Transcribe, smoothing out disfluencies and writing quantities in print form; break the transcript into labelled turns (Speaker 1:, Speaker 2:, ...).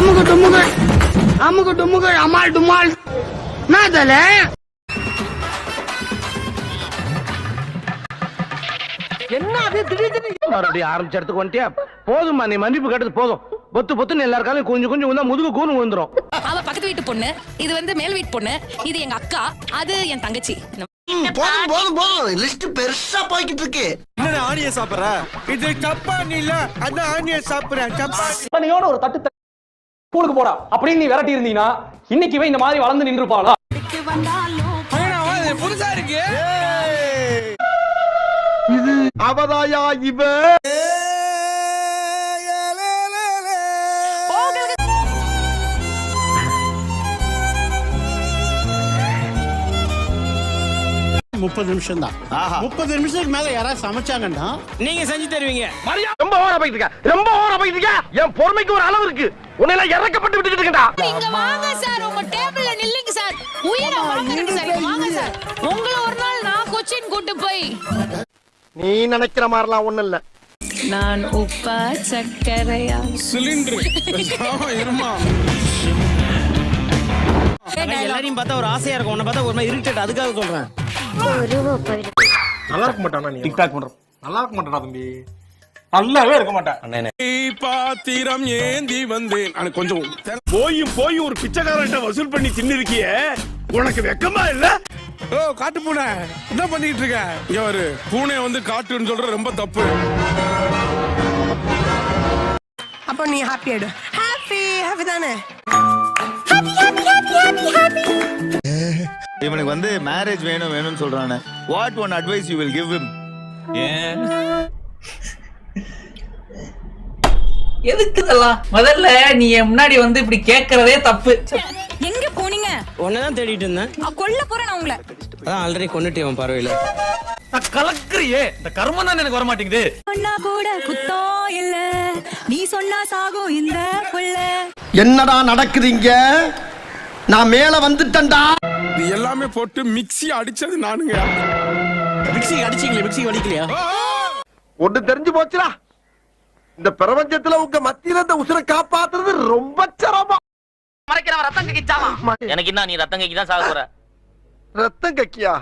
Speaker 1: அமுகு டுமுகு அமுகு டுமுகு அமால் டுமால் நாதல என்ன அது திடீர்னு மறுபடியும் ஆரம்பிச்ச இடத்துக்கு வந்துட்டியா? போதும்மா, நீ மன்னிப்பு கேட்டது போதும். பொத்து பொத்துன்னு எல்லாருக்காலும் கொஞ்சம் கொஞ்சம் வந்தா முதுகு கூணு விழுந்துரும்.
Speaker 2: அவ பக்கத்து வீட்டு பொண்ணு, இது வந்து மேல் வீட்டு பொண்ணு, இது எங்க அக்கா, அது என் தங்கச்சி.
Speaker 3: போதும் போதும் போதும், லிஸ்ட் பெருசா போய்கிட்டு இருக்கு.
Speaker 4: என்ன ஆனிய சாப்பிடுற? இது சப்பாத்தி இல்ல, அதான் ஆனிய சாப்பிடுறேன்.
Speaker 5: சப்பாத்தியோட ஒரு தட்டு ஸ்கூலுக்கு போடா அப்படின்னு நீ விரட்டி இருந்தீங்கன்னா இன்னைக்கு இவன் இந்த மாதிரி வளர்ந்து நின்றுப்பாளா?
Speaker 4: புதுசா இருக்கு.
Speaker 3: இது அவதாயா இவ.
Speaker 6: முப்பது நிமிஷம் தான். 30 நிமிஷத்துக்கு மேல யாராவது சமைச்சாங்கன்னா
Speaker 4: நீங்க செஞ்சு தருவீங்க.
Speaker 1: ரொம்ப ஓவரா போயிட்டு இருக்க, ரொம்ப ஓவரா போயிட்டு இருக்க. என் பொறுமைக்கு ஒரு அளவு இருக்கு. உன்னை எல்லாம் இறக்கப்பட்டு விட்டுட்டு இருக்கடா.
Speaker 2: இங்க வாங்க சார், உங்க டேபிள்ல நில்லுங்க சார். உயிரை வாங்குறீங்க சார், வாங்க சார். உங்களை ஒரு நாள் நான் கொச்சின் கூட்டி போய்.
Speaker 3: நீ நினைக்கிற மாதிரிலாம் ஒண்ணு இல்ல.
Speaker 2: நான் உப்பா சக்கரையா
Speaker 4: சிலிண்டர் இருமா. எல்லாரையும் பார்த்தா ஒரு ஆசையா இருக்கும், உன்னை பார்த்தா ஒரு மாதிரி இரிட்டேட், அதுக்காக சொல்றேன்.
Speaker 3: நல்லா இருக்க மாட்டானா நீ? டிக்டாக் பண்ற நல்லா இருக்க மாட்டானா தம்பி? நல்லாவே இருக்க மாட்டான்.
Speaker 4: பாத்திரம் ஏந்தி வந்தேன். எனக்கு கொஞ்சம் போய் ஒரு பிச்சைக்காரன்ட்ட வசூல் பண்ணி தின்னிருக்கிய, உனக்கு வெக்கமா இல்ல? ஓ காட்டு பூனை என்ன பண்ணிட்டு இருக்க? இங்க ஒரு பூனை வந்து காட்டுன்னு சொல்ற ரொம்ப தப்பு.
Speaker 7: அப்ப நீ ஹாப்பி ஆயிடு. ஹாப்பி தானே?
Speaker 8: இவனுக்கு வந்து மேரேஜ் வேணும்னு சொல்றானே. What one advice you will give him?
Speaker 9: எதுக்கு இதெல்லாம்? முதல்ல நீ முன்னாடி வந்து இப்படி கேக்குறதே தப்பு.
Speaker 2: எங்க போனீங்க?
Speaker 4: உன்னதான் தேடிட்டு இருந்தேன்.
Speaker 2: கொல்ல போறேன் நான் உங்களை.
Speaker 4: அதான் ஆல்ரெடி கொன்னுட்டேன் பரவாயில்ல.
Speaker 9: கலக்குறியே, இந்த கர்மம் தான் எனக்கு வர மாட்டேங்குது.
Speaker 2: சொன்னா கூட குத்தம் இல்ல, நீ சொன்னா சாகும் இந்த புள்ள.
Speaker 3: என்னடா நடக்குதுங்க? நான் மேல வந்துட்டேன்டா.
Speaker 4: இது எல்லாமே போட்டு மிக்ஸி அடிச்சது நானுங்க.
Speaker 6: மிக்ஸி அடிச்சீங்களே, மிக்ஸி வலிக்கலையா?
Speaker 3: ஒண்ணு தெரிஞ்சு போச்சுடா, இந்த பிரபஞ்சத்துல உங்க மத்தியில இந்த உசுரை காப்பாத்துறது ரொம்ப சிரமம்.
Speaker 1: மறைக்கிறவன் ரத்தம் கக்கிச்சாமா.
Speaker 9: எனக்கு என்ன, நீ ரத்தம் கக்கி தான் சாக போற.
Speaker 3: ரத்தம் கக்கியா?